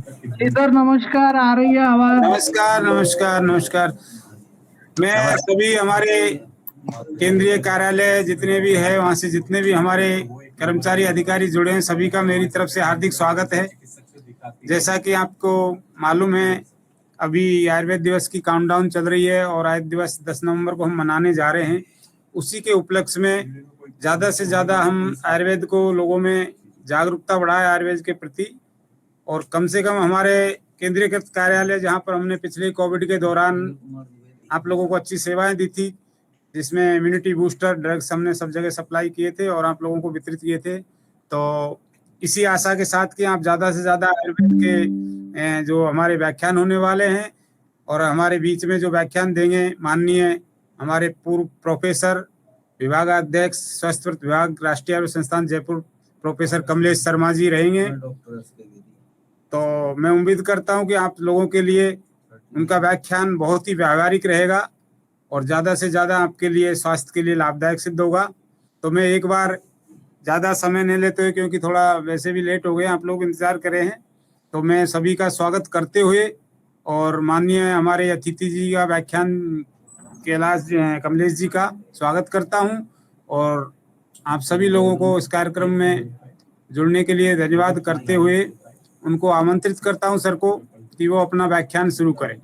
जी sir, नमस्कार। आ रही है आवाज? नमस्कार नमस्कार नमस्कार। मैं सभी हमारे केंद्रीय कार्यालय जितने भी है वहाँ से जितने भी हमारे कर्मचारी अधिकारी जुड़े हैं सभी का मेरी तरफ से हार्दिक स्वागत है। जैसा कि आपको मालूम है अभी आयुर्वेद दिवस की काउंटडाउन चल रही है और आयुर्वेद दिवस 10 नवंबर को हम मनाने जा रहे हैं। उसी के उपलक्ष्य में ज़्यादा से ज़्यादा हम आयुर्वेद को लोगों में जागरूकता बढ़ाए आयुर्वेद के प्रति, और कम से कम हमारे केंद्रीय कार्यालय जहाँ पर हमने पिछले कोविड के दौरान आप लोगों को अच्छी सेवाएं दी थी, जिसमें इम्यूनिटी बूस्टर ड्रग्स हमने सब जगह सप्लाई किए थे और आप लोगों को वितरित किए थे। तो इसी आशा के साथ कि आप ज़्यादा से ज़्यादा आयुर्वेद के जो हमारे व्याख्यान होने वाले हैं और हमारे बीच में जो व्याख्यान देंगे माननीय हमारे पूर्व प्रोफेसर विभागाध्यक्ष स्वास्थ्य विभाग राष्ट्रीय आयुर्वेद संस्थान जयपुर प्रोफेसर कमलेश शर्मा जी रहेंगे। तो मैं उम्मीद करता हूं कि आप लोगों के लिए उनका व्याख्यान बहुत ही व्यावहारिक रहेगा और ज़्यादा से ज़्यादा आपके लिए स्वास्थ्य के लिए लाभदायक सिद्ध होगा। तो मैं एक बार ज़्यादा समय नहीं लेते हुए, क्योंकि थोड़ा वैसे भी लेट हो गए, आप लोग इंतज़ार करे हैं, तो मैं सभी का स्वागत करते हुए और माननीय हमारे अतिथि जी का व्याख्यान कैलाश कमलेश जी का स्वागत करता हूं और आप सभी लोगों को इस कार्यक्रम में जुड़ने के लिए धन्यवाद करते हुए उनको आमंत्रित करता हूं सर को कि वो अपना व्याख्यान शुरू करें।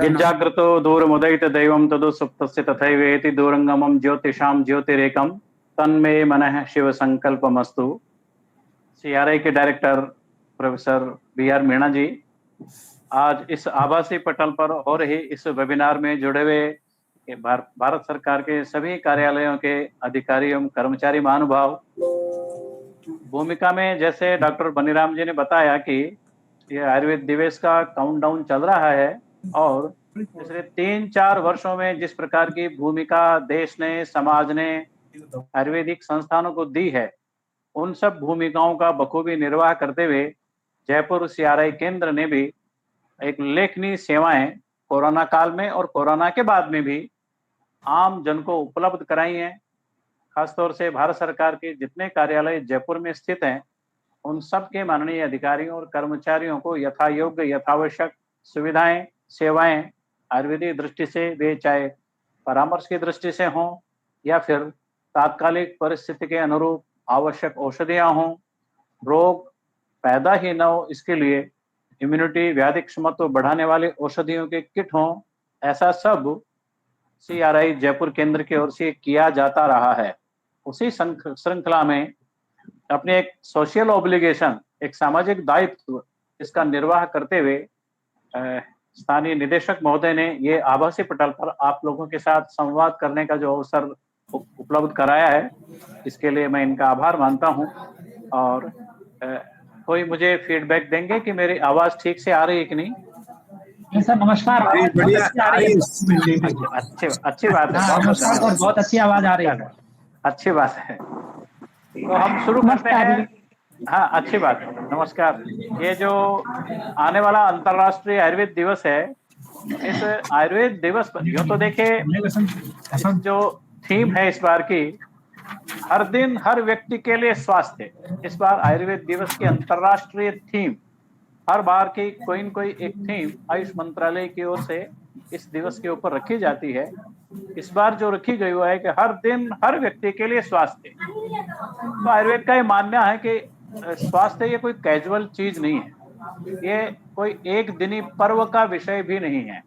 यज्जाग्रतो दूरमुदयित दैवं तदु सुप्तस्य तथैवेति दूरंगमं ज्योतिषाम ज्योतिरेकम तन्मे मनः शिव संकल्पमस्तु। सीआरआई के डायरेक्टर प्रोफेसर बीआर मीणा जी आज इस आभासी पटल पर हो रही इस वेबिनार में जुड़े हुए भारत सरकार के सभी कार्यालयों के अधिकारी एवं कर्मचारी महानुभाव भूमिका में, जैसे डॉक्टर बनीराम जी ने बताया कि ये आयुर्वेद दिवस का काउंटडाउन चल रहा है और पिछले 3-4 वर्षों में जिस प्रकार की भूमिका देश ने समाज ने आयुर्वेदिक संस्थानों को दी है, उन सब भूमिकाओं का बखूबी निर्वाह करते हुए जयपुर सीआरआई केंद्र ने भी एक उल्लेखनीय सेवाएं कोरोना काल में और कोरोना के बाद में भी आम जन को उपलब्ध कराई हैं। खासतौर से भारत सरकार के जितने कार्यालय जयपुर में स्थित हैं, उन सब के माननीय अधिकारियों और कर्मचारियों को यथा योग्य यथावश्यक सुविधाएं सेवाएं आयुर्वेदिक दृष्टि से, वे चाहे परामर्श की दृष्टि से हों या फिर तात्कालिक परिस्थिति के अनुरूप आवश्यक औषधियां हों, रोग पैदा ही न हो इसके लिए इम्यूनिटी व्याधि क्षमता बढ़ाने वाले औषधियों के किट हों, ऐसा सब सीआरआई जयपुर केंद्र की ओर से किया जाता रहा है। उसी श्रृंखला में अपने एक सोशल ऑब्लिगेशन, एक सामाजिक दायित्व, इसका निर्वाह करते हुए स्थानीय निदेशक महोदय ने ये आभासी पटल पर आप लोगों के साथ संवाद करने का जो अवसर उपलब्ध कराया है, इसके लिए मैं इनका आभार मानता हूं। और कोई मुझे फीडबैक देंगे कि मेरी आवाज ठीक से आ रही है कि नहीं? सर नमस्कार। बढ़िया आ रही है। अच्छी बात है, बहुत अच्छी आवाज आ रही है। अच्छी बात है, तो हम शुरू करते हैं। हाँ, अच्छी बात है, नमस्कार। ये जो आने वाला अंतर्राष्ट्रीय आयुर्वेद दिवस है, इस आयुर्वेद दिवस पर यूं तो देखे जो थीम है इस बार की, हर दिन हर व्यक्ति के लिए स्वास्थ्य, इस बार आयुर्वेद दिवस की अंतर्राष्ट्रीय थीम, हर बार की कोई न कोई एक थीम आयुष मंत्रालय की ओर से इस दिवस के ऊपर रखी जाती है। इस बार जो रखी गई वो है कि हर दिन हर व्यक्ति के लिए स्वास्थ्य। तो आयुर्वेद का ये मानना है कि स्वास्थ्य ये कोई कैजुअल चीज नहीं है, ये कोई एक दिनी पर्व का विषय भी नहीं है।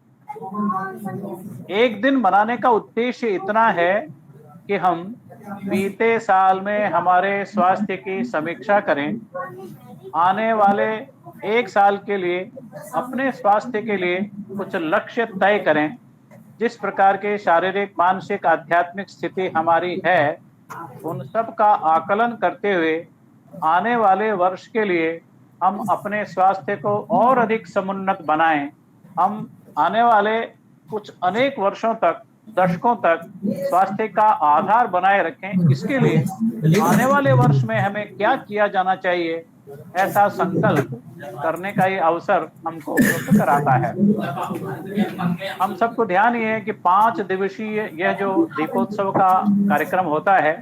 एक दिन मनाने का उद्देश्य इतना है कि हम बीते साल में हमारे स्वास्थ्य की समीक्षा करें, आने वाले एक साल के लिए अपने स्वास्थ्य के लिए कुछ लक्ष्य तय करें। जिस प्रकार के शारीरिक, मानसिक, आध्यात्मिक स्थिति हमारी है, उन सब का आकलन करते हुए आने वाले वर्ष के लिए हम अपने स्वास्थ्य को और अधिक समुन्नत बनाएं। हम आने वाले कुछ अनेक वर्षों तक, दशकों तक स्वास्थ्य का आधार बनाए रखें। इसके लिए आने वाले वर्ष में हमें क्या किया जाना चाहिए, ऐसा संकल्प करने का ये अवसर हमको उपलब्ध कराता है। हम सबको ध्यान ये है कि 5 दिवसीय यह जो दीपोत्सव का कार्यक्रम होता है,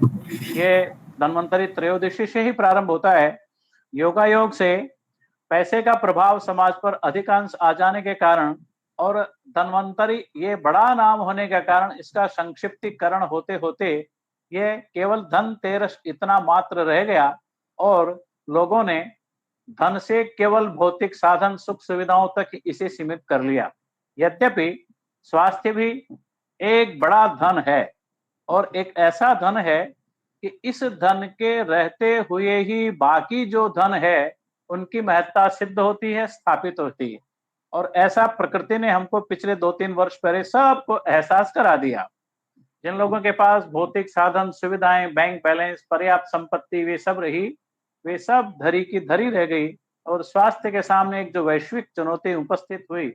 ये धन्वंतरी त्रयोदशी से ही प्रारंभ होता है योगायोग से पैसे का प्रभाव समाज पर अधिकांश आ जाने के कारण और धन्वंतरी ये बड़ा नाम होने के कारण इसका संक्षिप्तीकरण होते होते ये केवल धनतेरस इतना मात्र रह गया और लोगों ने धन से केवल भौतिक साधन सुख सुविधाओं तक इसे सीमित कर लिया। यद्यपि स्वास्थ्य भी एक बड़ा धन है और एक ऐसा धन है कि इस धन के रहते हुए ही बाकी जो धन है उनकी महत्ता सिद्ध होती है, स्थापित होती है। और ऐसा प्रकृति ने हमको पिछले 2-3 वर्ष पहले सबको एहसास करा दिया। जिन लोगों के पास भौतिक साधन सुविधाएं, बैंक बैलेंस, पर्याप्त संपत्ति वे सब रही, वे सब धरी की धरी रह गई और स्वास्थ्य के सामने एक जो वैश्विक चुनौती उपस्थित हुई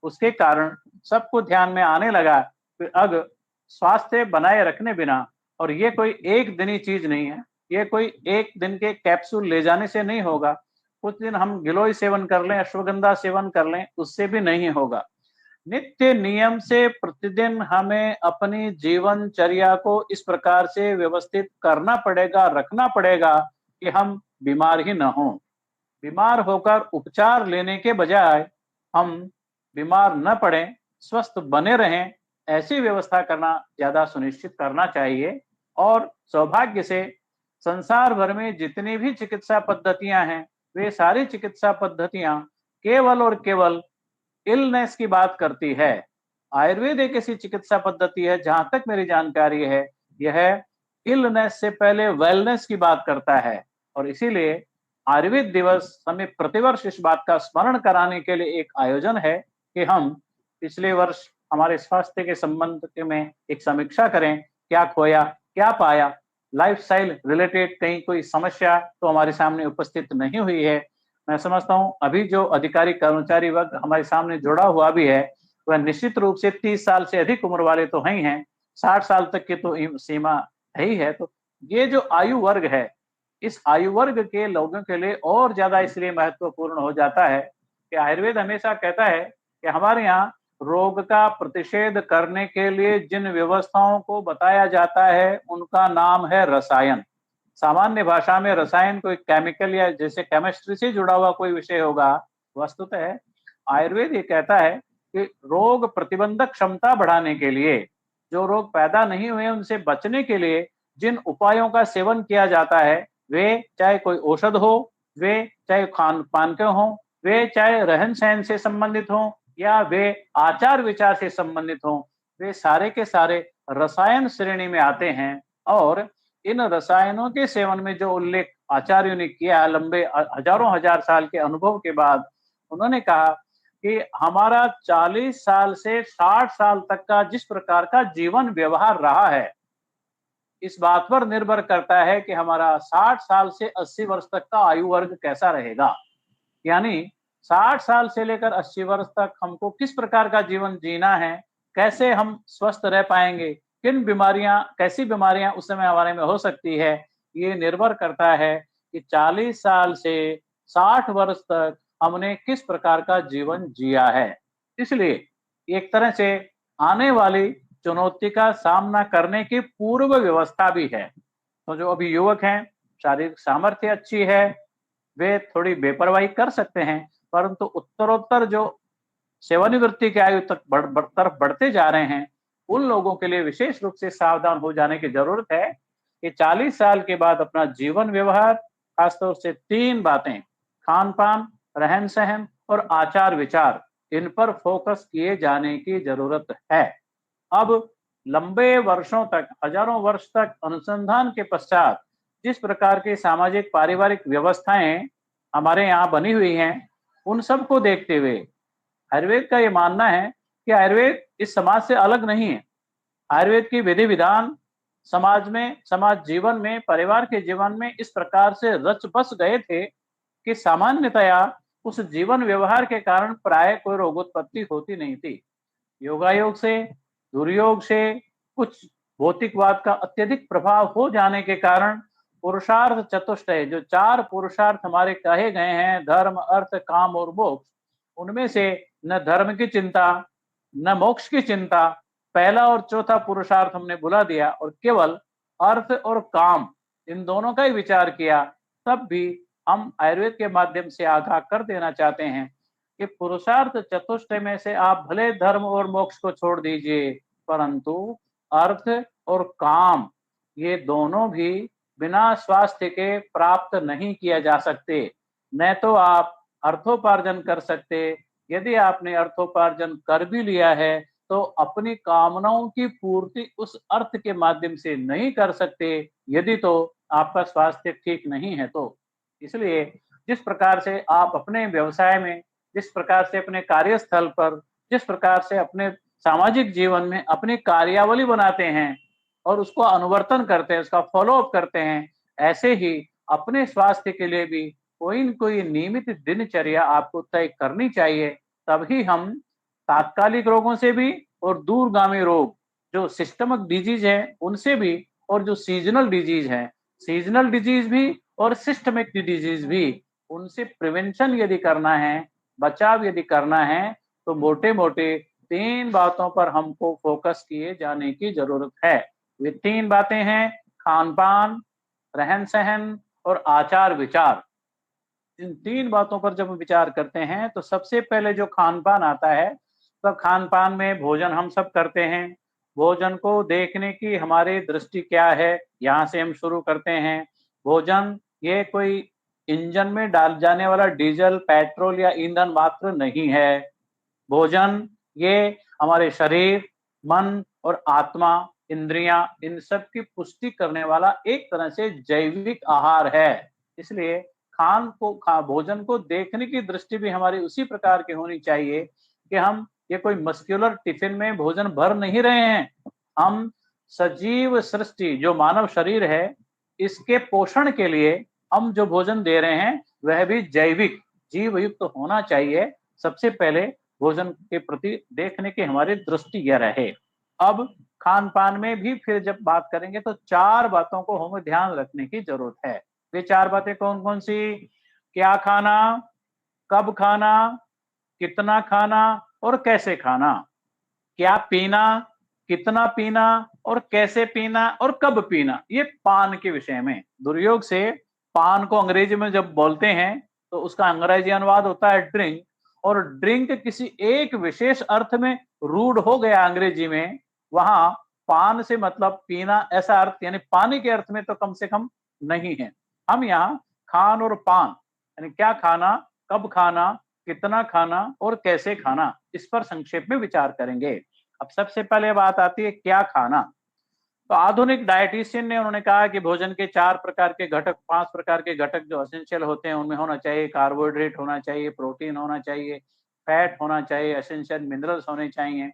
उसके कारण सबको ध्यान में आने लगा कि अब स्वास्थ्य बनाए रखने बिना, और ये कोई एक दिनी चीज नहीं है, ये कोई एक दिन के कैप्सूल ले जाने से नहीं होगा, कुछ दिन हम गिलोय सेवन कर लें, अश्वगंधा सेवन कर लें, उससे भी नहीं होगा। नित्य नियम से प्रतिदिन हमें अपनी जीवनचर्या को इस प्रकार से व्यवस्थित करना पड़ेगा, रखना पड़ेगा कि हम बीमार ही न हों। बीमार होकर उपचार लेने के बजाय हम बीमार न पड़ें, स्वस्थ बने रहें, ऐसी व्यवस्था करना ज्यादा सुनिश्चित करना चाहिए। और सौभाग्य से संसार भर में जितनी भी चिकित्सा पद्धतियां हैं वे सारी चिकित्सा पद्धतियां केवल और केवल इलनेस की बात करती है। आयुर्वेद एक ऐसी चिकित्सा पद्धति है, जहां तक मेरी जानकारी है, यह इलनेस से पहले वेलनेस की बात करता है। और इसीलिए आयुर्वेद दिवस हमें प्रतिवर्ष इस बात का स्मरण कराने के लिए एक आयोजन है कि हम पिछले वर्ष हमारे स्वास्थ्य के संबंध में एक समीक्षा करें, क्या खोया, क्या पाया, लाइफस्टाइल रिलेटेड कहीं कोई समस्या तो हमारे सामने उपस्थित नहीं हुई है। मैं समझता हूं अभी जो अधिकारी कर्मचारी वर्ग हमारे सामने जुड़ा हुआ भी है वह निश्चित रूप से 30 साल से अधिक उम्र वाले तो हैं ही हैं, 60 साल तक की तो सीमा है ही है। तो ये जो आयु वर्ग है, इस आयु वर्ग के लोगों के लिए और ज्यादा इसलिए महत्वपूर्ण हो जाता है कि आयुर्वेद हमेशा कहता है कि हमारे यहाँ रोग का प्रतिषेध करने के लिए जिन व्यवस्थाओं को बताया जाता है उनका नाम है रसायन। सामान्य भाषा में रसायन कोई केमिकल या जैसे केमिस्ट्री से जुड़ा हुआ कोई विषय होगा, वस्तुतः आयुर्वेद ये कहता है कि रोग प्रतिबंधक क्षमता बढ़ाने के लिए, जो रोग पैदा नहीं हुए उनसे बचने के लिए जिन उपायों का सेवन किया जाता है, वे चाहे कोई औषध हो, वे चाहे खान पान के हों, वे चाहे रहन सहन से संबंधित हों या वे आचार विचार से संबंधित हों, वे सारे के सारे रसायन श्रेणी में आते हैं। और इन रसायनों के सेवन में जो उल्लेख आचार्यों ने किया लंबे हजारों हजार साल के अनुभव के बाद, उन्होंने कहा कि हमारा 40 साल से 60 साल तक का जिस प्रकार का जीवन व्यवहार रहा है, इस बात पर निर्भर करता है कि हमारा 60 साल से 80 वर्ष तक का आयु वर्ग कैसा रहेगा। यानी 60 साल से लेकर 80 वर्ष तक हमको किस प्रकार का जीवन जीना है, कैसे हम स्वस्थ रह पाएंगे, किन बीमारियां, कैसी बीमारियां उस समय हमारे में हो सकती है, ये निर्भर करता है कि 40 साल से 60 वर्ष तक हमने किस प्रकार का जीवन जिया है। इसलिए एक तरह से आने वाली चुनौती का सामना करने की पूर्व व्यवस्था भी है। तो जो अभी युवक हैं, शारीरिक सामर्थ्य अच्छी है, वे थोड़ी बेपरवाही कर सकते हैं, परंतु उत्तरोत्तर जो सेवानिवृत्ति की आयु तक तरफ बढ़ते जा रहे हैं, उन लोगों के लिए विशेष रूप से सावधान हो जाने की जरूरत है कि 40 साल के बाद अपना जीवन व्यवहार, खासतौर से 3 बातें, खान पान, रहन सहन और आचार विचार, इन पर फोकस किए जाने की जरूरत है। अब लंबे वर्षों तक, हजारों वर्ष तक अनुसंधान के पश्चात जिस प्रकार की सामाजिक पारिवारिक व्यवस्थाएं हमारे यहाँ बनी हुई हैं, उन सब को देखते हुए आयुर्वेद का ये मानना है कि आयुर्वेद इस समाज से अलग नहीं है। आयुर्वेद की विधि विधान समाज में, समाज जीवन में, परिवार के जीवन में इस प्रकार से रच बस गए थे कि सामान्यतया उस जीवन व्यवहार के कारण प्राय कोई रोगोत्पत्ति होती नहीं थी। योगायोग से, दुर्योग से, कुछ भौतिकवाद का अत्यधिक प्रभाव हो जाने के कारण पुरुषार्थ चतुष्टय, जो 4 पुरुषार्थ हमारे कहे गए हैं, धर्म, अर्थ, काम और मोक्ष, उनमें से न धर्म की चिंता न मोक्ष की चिंता, पहला और चौथा पुरुषार्थ हमने भुला दिया और केवल अर्थ और काम, इन दोनों का ही विचार किया। तब भी हम आयुर्वेद के माध्यम से आगाह कर देना चाहते हैं कि पुरुषार्थ चतुष्टय में से आप भले धर्म और मोक्ष को छोड़ दीजिए, परंतु अर्थ और काम ये दोनों भी बिना स्वास्थ्य के प्राप्त नहीं किया जा सकते। न तो आप अर्थोपार्जन कर सकते, यदि आपने अर्थोपार्जन कर भी लिया है तो अपनी कामनाओं की पूर्ति उस अर्थ के माध्यम से नहीं कर सकते, यदि तो आपका स्वास्थ्य ठीक नहीं है तो। इसलिए जिस प्रकार से आप अपने व्यवसाय में, जिस प्रकार से अपने कार्यस्थल पर, जिस प्रकार से अपने सामाजिक जीवन में अपनी कार्यावली बनाते हैं और उसको अनुवर्तन करते हैं, उसका फॉलोअप करते हैं, ऐसे ही अपने स्वास्थ्य के लिए भी कोई न कोई नियमित दिनचर्या आपको तय करनी चाहिए। तभी हम तात्कालिक रोगों से भी और दूरगामी रोग जो सिस्टमिक डिजीज है उनसे भी, और जो सीजनल डिजीज है, सीजनल डिजीज भी और सिस्टमिक डिजीज भी, उनसे प्रिवेंशन यदि करना है, बचाव यदि करना है, तो मोटे मोटे 3 बातों पर हमको फोकस किए जाने की जरूरत है। वे 3 बातें हैं: खान पान, रहन सहन और आचार विचार। इन 3 बातों पर जब हम विचार करते हैं तो सबसे पहले जो खान पान आता है, तो खान पान में भोजन हम सब करते हैं। भोजन को देखने की हमारी दृष्टि क्या है, यहाँ से हम शुरू करते हैं। भोजन ये कोई इंजन में डाल जाने वाला डीजल, पेट्रोल या ईंधन मात्र नहीं है। भोजन ये हमारे शरीर, मन और आत्मा, इंद्रियां, इन सब की पुष्टि करने वाला एक तरह से जैविक आहार है। इसलिए भोजन को देखने की दृष्टि भी हमारी उसी प्रकार की होनी चाहिए कि हम ये कोई मस्कुलर टिफिन में भोजन भर नहीं रहे हैं। हम सजीव सृष्टि जो मानव शरीर है, इसके पोषण के लिए हम जो भोजन दे रहे हैं वह भी जैविक जीव युक्त होना चाहिए। सबसे पहले भोजन के प्रति देखने की हमारी दृष्टि यह रहे। अब खान पान में भी फिर जब बात करेंगे तो 4 बातों को हमें ध्यान रखने की जरूरत है। ये 4 बातें कौन कौन सी? क्या खाना, कब खाना, कितना खाना और कैसे खाना। क्या पीना, कितना पीना और कैसे पीना और कब पीना। ये पान के विषय में। दुर्योग से पान को अंग्रेजी में जब बोलते हैं तो उसका अंग्रेजी अनुवाद होता है ड्रिंक, और ड्रिंक किसी एक विशेष अर्थ में रूढ़ हो गया अंग्रेजी में। वहां पान से मतलब पीना ऐसा अर्थ, यानी पानी के अर्थ में तो कम से कम नहीं है। हम यहाँ खान और पान यानी क्या खाना, कब खाना, कितना खाना और कैसे खाना, इस पर संक्षेप में विचार करेंगे। अब सबसे पहले बात आती है क्या खाना। तो आधुनिक डायटीशियन ने उन्होंने कहा कि भोजन के 4 प्रकार के घटक, 5 प्रकार के घटक जो एसेंशियल होते हैं उनमें होना चाहिए। कार्बोहाइड्रेट होना चाहिए, प्रोटीन होना चाहिए, फैट होना चाहिए, एसेंशियल मिनरल्स होने चाहिए,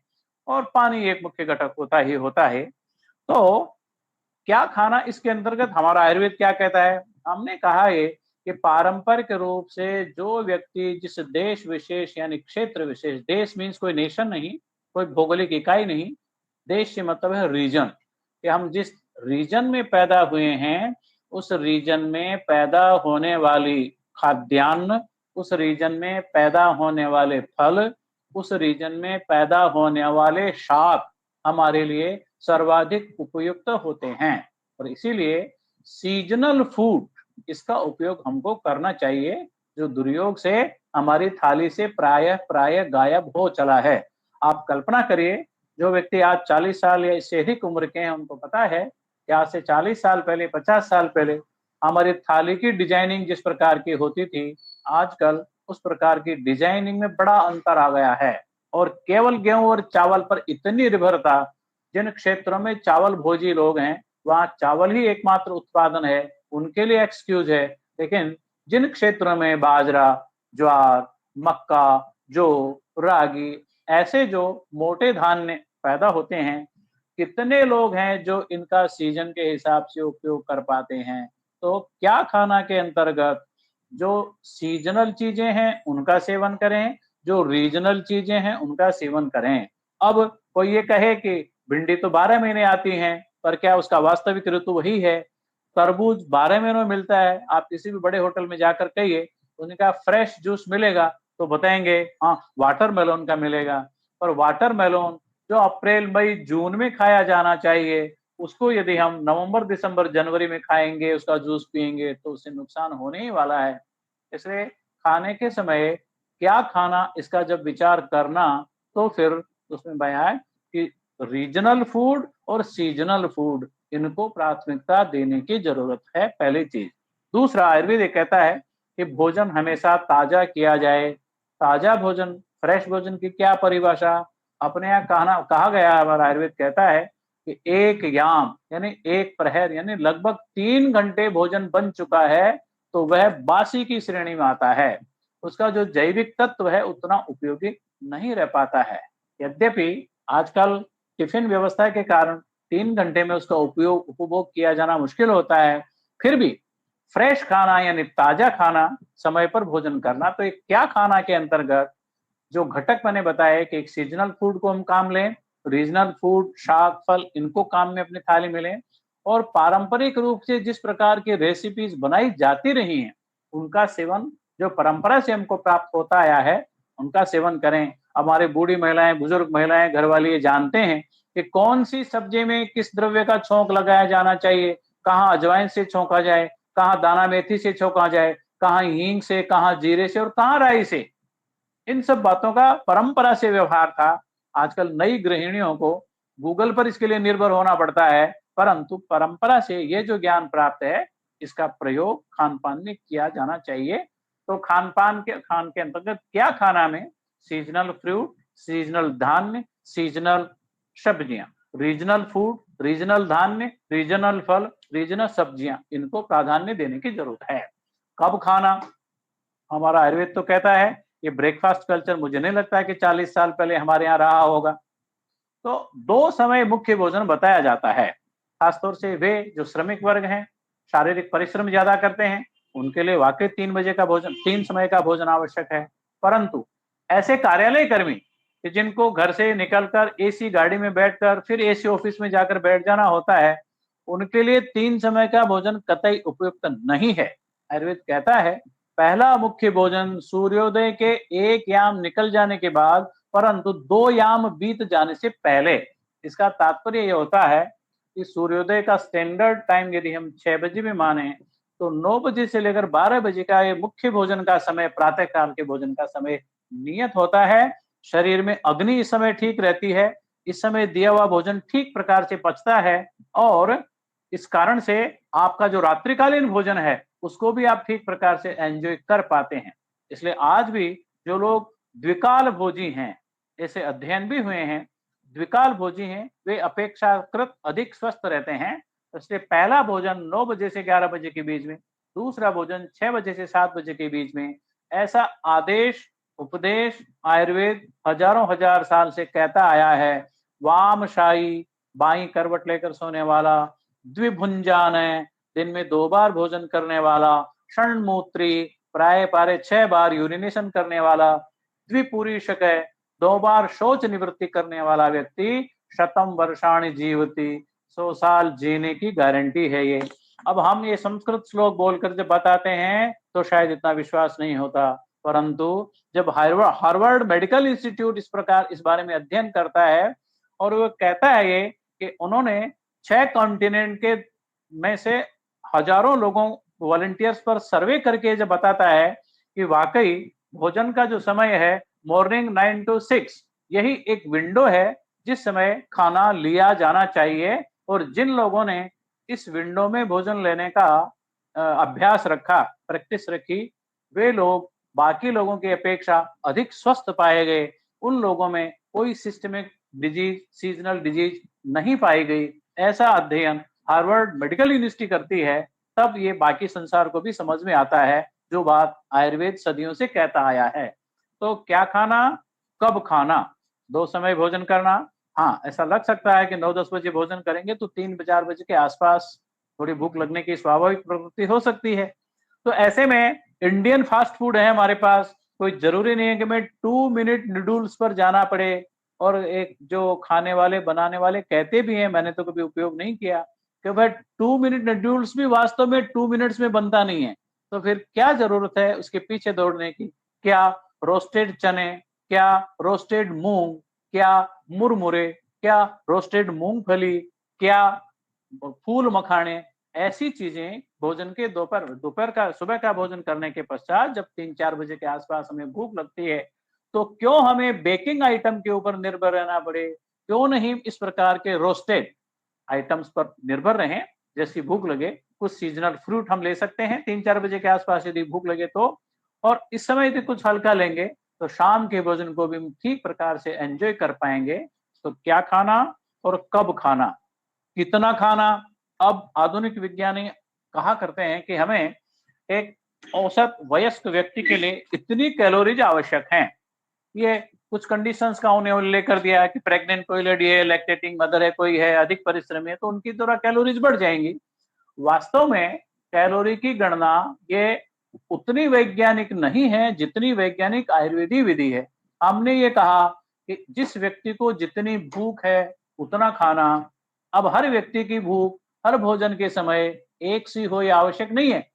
और पानी एक मुख्य घटक होता है। तो क्या खाना, इसके अंतर्गत हमारा आयुर्वेद क्या कहता है? हमने कहा है कि पारंपरिक रूप से जो व्यक्ति जिस देश विशेष यानी क्षेत्र विशेष, देश मीन्स कोई नेशन नहीं, कोई भौगोलिक इकाई नहीं, देश से मतलब है रीजन, कि हम जिस रीजन में पैदा हुए हैं उस रीजन में पैदा होने वाली खाद्यान्न, उस रीजन में पैदा होने वाले फल, उस रीजन में पैदा होने वाले शाक हमारे लिए सर्वाधिक उपयुक्त होते हैं। और इसीलिए सीजनल फूड, इसका उपयोग हमको करना चाहिए, जो दुर्योग से हमारी थाली से प्रायः गायब हो चला है। आप कल्पना करिए, जो व्यक्ति आज 40 साल या इससे अधिक उम्र के हैं उनको पता है कि आज से 40 साल पहले, 50 साल पहले हमारी थाली की डिजाइनिंग जिस प्रकार की होती थी, आजकल उस प्रकार की डिजाइनिंग में बड़ा अंतर आ गया है। और केवल गेहूं और चावल पर इतनी निर्भरता, जिन क्षेत्रों में चावल भोजी लोग हैं वहां चावल ही एकमात्र उत्पादन है, उनके लिए एक्सक्यूज है। लेकिन जिन क्षेत्रों में बाजरा, ज्वार, मक्का, जौ, रागी, ऐसे जो मोटे धान्य पैदा होते हैं, कितने लोग हैं जो इनका सीजन के हिसाब से उपयोग कर पाते हैं। तो क्या खाना के अंतर्गत जो सीजनल चीजें हैं उनका सेवन करें, जो रीजनल चीजें हैं उनका सेवन करें। अब कोई ये कहे कि भिंडी तो 12 महीने आती हैं, पर क्या उसका वास्तविक ऋतु वही है? तरबूज 12 महीनों में मिलता है। आप किसी भी बड़े होटल में जाकर कहिए, उनका फ्रेश जूस मिलेगा तो बताएंगे हाँ वाटरमेलन का मिलेगा। पर वाटरमेलन जो अप्रैल, मई, जून में खाया जाना चाहिए, उसको यदि हम नवंबर, दिसंबर, जनवरी में खाएंगे, उसका जूस पिएंगे तो उससे नुकसान होने ही वाला है। इसलिए खाने के समय क्या खाना, इसका जब विचार करना तो फिर उसमें बयां है कि रीजनल फूड और सीजनल फूड इनको प्राथमिकता देने की जरूरत है, पहली चीज। दूसरा, आयुर्वेद ये कहता है कि भोजन हमेशा ताजा किया जाए। ताजा भोजन, फ्रेश भोजन की क्या परिभाषा? अपने यहाँ कहा गया है, हमारा आयुर्वेद कहता है कि एक याम यानी एक प्रहर यानी लगभग 3 घंटे भोजन बन चुका है तो वह बासी की श्रेणी में आता है। उसका जो जैविक तत्व है उतना उपयोगी नहीं रह पाता है। यद्यपि आजकल टिफिन व्यवस्था के कारण 3 घंटे में उसका उपभोग किया जाना मुश्किल होता है, फिर भी फ्रेश खाना यानी ताजा खाना, समय पर भोजन करना। तो एक क्या खाना के अंतर्गत जो घटक मैंने बताया कि एक सीजनल फूड को हम काम लें, रीजनल फूड, शाक, फल, इनको काम में अपनी थाली में लें, और पारंपरिक रूप से जिस प्रकार की रेसिपीज बनाई जाती रही हैं उनका सेवन, जो परंपरा से हमको प्राप्त होता आया है, उनका सेवन करें। हमारे बूढ़ी महिलाएं, बुजुर्ग महिलाएं, घरवाली ये जानते हैं कि कौन सी सब्जी में किस द्रव्य का छौंक लगाया जाना चाहिए, कहाँ अजवाइन से छौंका जाए, कहाँ दाना मेथी से छौंका जाए, कहाँ हींग से, कहाँ जीरे से और कहाँ राई से। इन सब बातों का परंपरा से व्यवहार था। आजकल नई गृहिणियों को गूगल पर इसके लिए निर्भर होना पड़ता है, परंतु परंपरा से ये जो ज्ञान प्राप्त है इसका प्रयोग खान पान में किया जाना चाहिए। तो खान के अंतर्गत क्या खाना में सीजनल फ्रूट, सीजनल धान्य, सीजनल सब्जियां, रीजनल फूड, रीजनल धान्य, रीजनल फल, रीजनल सब्जियां, इनको प्राधान्य देने की जरूरत है। कब खाना? हमारा आयुर्वेद तो कहता है, ये ब्रेकफास्ट कल्चर मुझे नहीं लगता है कि 40 साल पहले हमारे यहाँ रहा होगा। तो 2 समय मुख्य भोजन बताया जाता है। खासतौर से वे जो श्रमिक वर्ग हैं, शारीरिक परिश्रम ज्यादा करते हैं, उनके लिए वाकई 3 समय का भोजन आवश्यक है। परंतु ऐसे कार्यालय कर्मी कि जिनको घर से निकलकर एसी गाड़ी में बैठकर फिर एसी ऑफिस में जाकर बैठ जाना होता है, उनके लिए 3 समय का भोजन कतई उपयुक्त नहीं है। आयुर्वेद कहता है पहला मुख्य भोजन सूर्योदय के 1 याम निकल जाने के बाद, परंतु 2 याम बीत जाने से पहले। इसका तात्पर्य यह होता है कि सूर्योदय का स्टैंडर्ड टाइम यदि हम 6 बजे में माने तो 9 बजे से लेकर 12 बजे का ये मुख्य भोजन का समय, प्रातः काल के भोजन का समय नियत होता है। शरीर में अग्नि इस समय ठीक रहती है, इस समय दिया हुआ भोजन ठीक प्रकार से पचता है और इस कारण से आपका जो रात्रिकालीन भोजन है उसको भी आप ठीक प्रकार से एंजॉय कर पाते हैं। इसलिए आज भी जो लोग द्विकाल भोजी हैं, ऐसे अध्ययन भी हुए हैं, द्विकाल भोजी हैं, वे अपेक्षाकृत अधिक स्वस्थ रहते हैं। इसलिए पहला भोजन 9 बजे से 11 बजे के बीच में, दूसरा भोजन 6 बजे से 7 बजे के बीच में, ऐसा आदेश, उपदेश आयुर्वेद हजारों हजार साल से कहता आया है। वामशाही, बाई करवट लेकर सोने वाला, द्विभुंजान है, दिन में 2 बार भोजन करने वाला, षण्मूत्री, प्राय पारे 6 बार यूरिनेशन करने वाला, द्विपुरीषक है, 2 बार शौच निवृत्ति करने वाला व्यक्ति शतम वर्षाणि जीवति, 100 साल जीने की गारंटी है ये। अब हम ये संस्कृत श्लोक बोलकर जब बताते हैं तो शायद इतना विश्वास नहीं होता, परंतु जब हार्वर्ड मेडिकल इंस्टीट्यूट इस प्रकार इस बारे में अध्ययन करता है और वो कहता है ये कि उन्होंने 6 कॉन्टिनेंट के में से हजारों लोगों, वॉलंटियर्स पर सर्वे करके जब बताता है कि वाकई भोजन का जो समय है मॉर्निंग 9 to 6, यही एक विंडो है जिस समय खाना लिया जाना चाहिए। और जिन लोगों ने इस विंडो में भोजन लेने का अभ्यास रखा, प्रैक्टिस रखी, वे लोग बाकी लोगों की अपेक्षा अधिक स्वस्थ पाए गए। उन लोगों में कोई सिस्टमिक डिजीज, सीजनल डिजीज नहीं पाई गई। ऐसा अध्ययन हार्वर्ड मेडिकल यूनिवर्सिटी करती है, तब ये बाकी संसार को भी समझ में आता है जो बात आयुर्वेद सदियों से कहता आया है। तो क्या खाना, कब खाना, 2 समय भोजन करना। हाँ, ऐसा लग सकता है कि 9-10 बजे भोजन करेंगे तो 3-4 बजे के आसपास थोड़ी भूख लगने की स्वाभाविक प्रवृत्ति हो सकती है। तो ऐसे में इंडियन फास्ट फूड है हमारे पास, कोई जरूरी नहीं है कि मैं 2 मिनट नूडल्स पर जाना पड़े। और एक जो खाने वाले, बनाने वाले कहते भी हैं, मैंने तो कभी उपयोग नहीं किया, कि भाई 2 मिनट नूडल्स भी वास्तव में 2 मिनट्स में बनता नहीं है। तो फिर क्या जरूरत है उसके पीछे दौड़ने की? क्या रोस्टेड चने, क्या रोस्टेड मूंग, क्या मुरमुरे, क्या रोस्टेड मूंगफली, क्या फूल मखाने, ऐसी चीजें भोजन के दोपहर का सुबह का भोजन करने के पश्चात जब 3-4 बजे के आसपास हमें भूख लगती है, तो क्यों हमें बेकिंग आइटम के ऊपर निर्भर रहना पड़े? क्यों नहीं इस प्रकार के रोस्टेड आइटम्स पर निर्भर रहें? जैसी भूख लगे कुछ सीजनल फ्रूट हम ले सकते हैं 3-4 बजे के आसपास यदि भूख लगे तो, और इस समय यदि कुछ हल्का लेंगे तो शाम के भोजन को भी हम ठीक प्रकार से एंजॉय कर पाएंगे। तो क्या खाना और कब खाना, कितना खाना? अब आधुनिक विज्ञानी कहा करते हैं कि हमें एक औसत वयस्क व्यक्ति के लिए इतनी कैलोरीज आवश्यक हैं। ये कुछ कंडीशंस का उन्हें उल्लेख कर दिया है कि प्रेग्नेंट कोई लेडी है, लैक्टेटिंग मदर है, कोई है, अधिक परिश्रमी है, तो उनकी थोड़ा कैलोरीज बढ़ जाएंगी। वास्तव में कैलोरी की गणना ये उतनी वैज्ञानिक नहीं है जितनी वैज्ञानिक आयुर्वेदिक विधि है। हमने ये कहा कि जिस व्यक्ति को जितनी भूख है उतना खाना। अब हर व्यक्ति की भूख हर भोजन के समय एक सी हो, यह आवश्यक नहीं है।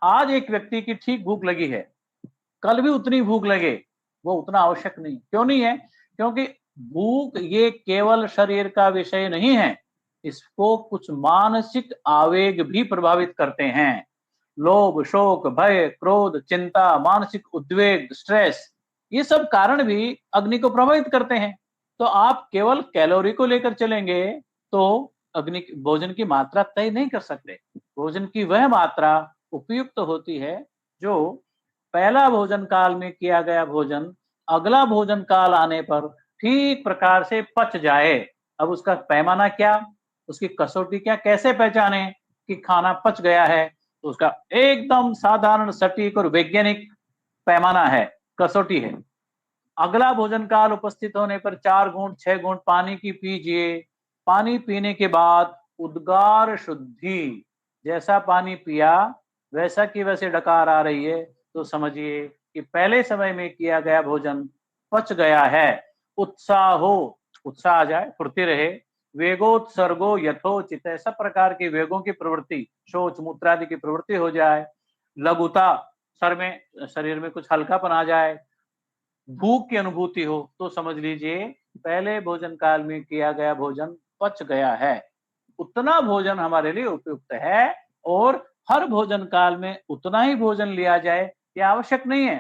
आज एक व्यक्ति की ठीक भूख लगी है, कल भी उतनी भूख लगे, वो उतना आवश्यक नहीं। क्यों नहीं है? क्योंकि भूख ये केवल शरीर का विषय नहीं है, इसको कुछ मानसिक आवेग भी प्रभावित करते हैं। लोभ, शोक, भय, क्रोध, चिंता, मानसिक उद्वेग, स्ट्रेस, ये सब कारण भी अग्नि को प्रभावित करते हैं। तो आप केवल कैलोरी को लेकर चलेंगे तो अग्नि भोजन की मात्रा तय नहीं कर सकते। भोजन की वह मात्रा उपयुक्त होती है जो पहला भोजन काल में किया गया भोजन अगला भोजन काल आने पर ठीक प्रकार से पच जाए। अब उसका पैमाना क्या, उसकी कसौटी क्या, कैसे पहचाने कि खाना पच गया है? तो उसका एकदम साधारण, सटीक और वैज्ञानिक पैमाना है, कसौटी है। अगला भोजन काल उपस्थित होने पर 4 घूंट 6 घूंट पानी की पीजिए। पानी पीने के बाद उद्गार शुद्धि, जैसा पानी पिया वैसा की वैसे डकार आ रही है तो समझिए कि पहले समय में किया गया भोजन पच गया है। उत्साह आ जाए, फुर्ती रहे। वेगोत्सर्गो यथोचित, सब प्रकार की वेगों की प्रवृत्ति, शौच मूत्र आदि की प्रवृत्ति हो जाए। लघुता, शरीर में कुछ हल्कापन आ जाए, भूख की अनुभूति हो, तो समझ लीजिए पहले भोजन काल में किया गया भोजन पच गया है। उतना भोजन हमारे लिए उपयुक्त है और हर भोजन काल में उतना ही भोजन लिया जाए यह आवश्यक नहीं है।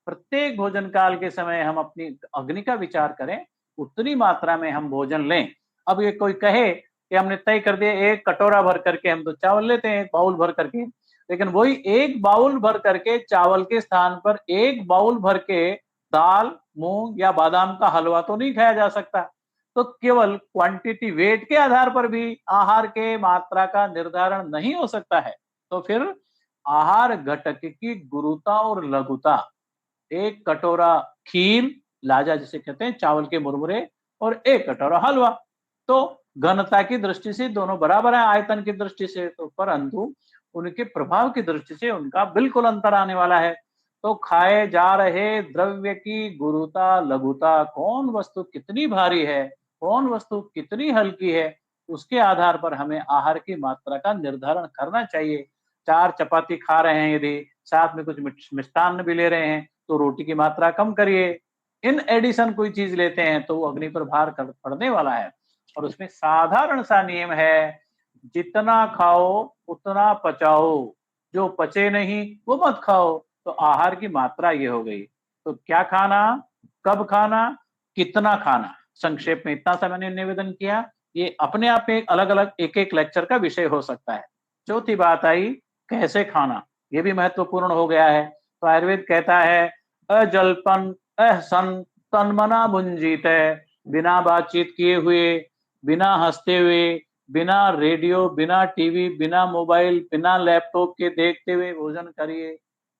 प्रत्येक भोजन काल के समय हम अपनी अग्नि का विचार करें, उतनी मात्रा में हम भोजन लें। अब ये कोई कहे कि हमने तय कर दिया 1 कटोरा भर करके हम तो चावल लेते हैं, 1 बाउल भर करके, लेकिन वही 1 बाउल भर करके चावल के स्थान पर 1 बाउल भर के दाल, मूंग या बादाम का हलवा तो नहीं खाया जा सकता। तो केवल क्वांटिटी, वेट के आधार पर भी आहार के मात्रा का निर्धारण नहीं हो सकता है। तो फिर आहार घटक की गुरुता और लघुता, 1 कटोरा खीर, लाजा जिसे कहते हैं, चावल के मुरमुरे, और 1 कटोरा हलवा, तो घनता की दृष्टि से दोनों बराबर है, आयतन की दृष्टि से तो, परंतु उनके प्रभाव की दृष्टि से उनका बिल्कुल अंतर आने वाला है। तो खाए जा रहे द्रव्य की गुरुता लघुता, कौन वस्तु कितनी भारी है, कौन वस्तु कितनी हल्की है, उसके आधार पर हमें आहार की मात्रा का निर्धारण करना चाहिए। 4 चपाती खा रहे हैं, यदि साथ में कुछ मिष्टान्न भी ले रहे हैं तो रोटी की मात्रा कम करिए। इन एडिशन कोई चीज लेते हैं तो वो अग्नि पर भार पड़ने वाला है। और उसमें साधारण सा नियम है, जितना खाओ उतना पचाओ, जो पचे नहीं वो मत खाओ। तो आहार की मात्रा ये हो गई। तो क्या खाना, कब खाना, कितना खाना, संक्षेप में इतना सा मैंने निवेदन किया। ये अपने आप में अलग अलग एक लेक्चर का विषय हो सकता है। चौथी बात आई कैसे खाना, ये भी महत्वपूर्ण हो गया है। तो आयुर्वेद कहता है अजल्पन अहसन तन्मना भुंजीत, बिना बातचीत किए हुए, बिना हंसते हुए, बिना रेडियो, बिना टीवी, बिना मोबाइल, बिना लैपटॉप के देखते हुए भोजन करिए।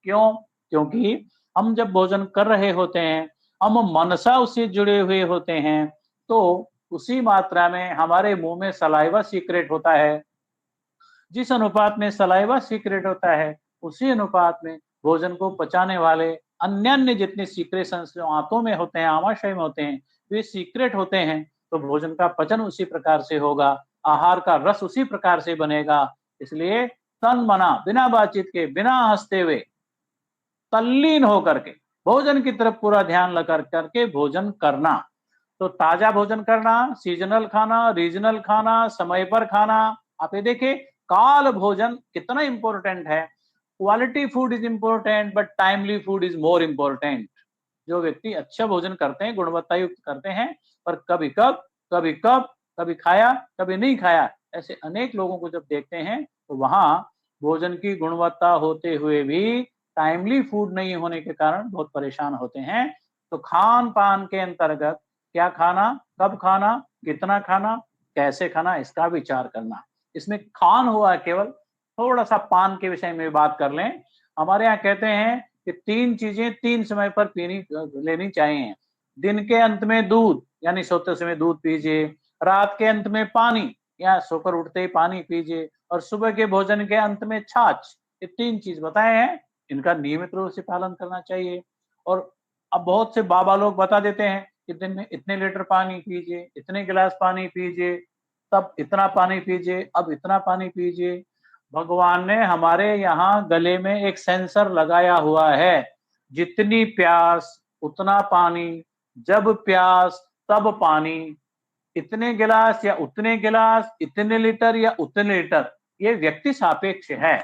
क्यों? क्योंकि हम जब भोजन कर रहे होते हैं, हम मनसा उससे जुड़े हुए होते हैं, तो उसी मात्रा में हमारे मुंह में सलाइवा सीक्रेट होता है। जिस अनुपात में सलाइवा सीक्रेट होता है, उसी अनुपात में भोजन को पचाने वाले अन्य जितने सीक्रेशंस जो आंतों में होते हैं, आमाशय में होते हैं, वे सीक्रेट होते हैं। तो भोजन का पचन उसी प्रकार से होगा, आहार का रस उसी प्रकार से बनेगा। इसलिए तन मना, बिना बातचीत के, बिना हंसते हुए, तल्लीन होकर के भोजन की तरफ पूरा ध्यान लगा करके भोजन करना। तो ताजा भोजन करना, सीजनल खाना, रीजनल खाना, समय पर खाना। आप ये देखिए काल भोजन कितना इंपॉर्टेंट है। Quality food is important but timely food is more important. जो व्यक्ति अच्छा भोजन करते हैं, गुणवत्ता युक्त करते हैं, पर कभी कब, कभी खाया कभी नहीं खाया, ऐसे अनेक लोगों को जब देखते हैं तो वहां भोजन की गुणवत्ता होते हुए भी टाइमली फूड नहीं होने के कारण बहुत परेशान होते हैं। तो खान पान के अंतर्गत क्या खाना, कब खाना, कितना खाना, कैसे खाना, इसका विचार करना। इसमें खान हुआ केवल, थोड़ा सा पान के विषय में बात कर लें। हमारे यहाँ कहते हैं कि 3 चीजें 3 समय पर लेनी चाहिए। दिन के अंत में दूध, यानी सोते समय दूध पीजिए, रात के अंत में पानी या सोकर उठते ही पानी पीजिए, और सुबह के भोजन के अंत में छाछ। ये 3 चीज बताए हैं, इनका नियमित रूप से पालन करना चाहिए। और अब बहुत से बाबा लोग बता देते हैं कि दिन में इतने लीटर पानी पीजिए, इतने गिलास पानी पीजिए, तब इतना पानी पीजिए, अब इतना पानी पीजिए। भगवान ने हमारे यहाँ गले में एक सेंसर लगाया हुआ है, जितनी प्यास उतना पानी, जब प्यास तब पानी, इतने गिलास या उतने गिलास, इतने लीटर या उतने लीटर, ये व्यक्ति सापेक्ष है।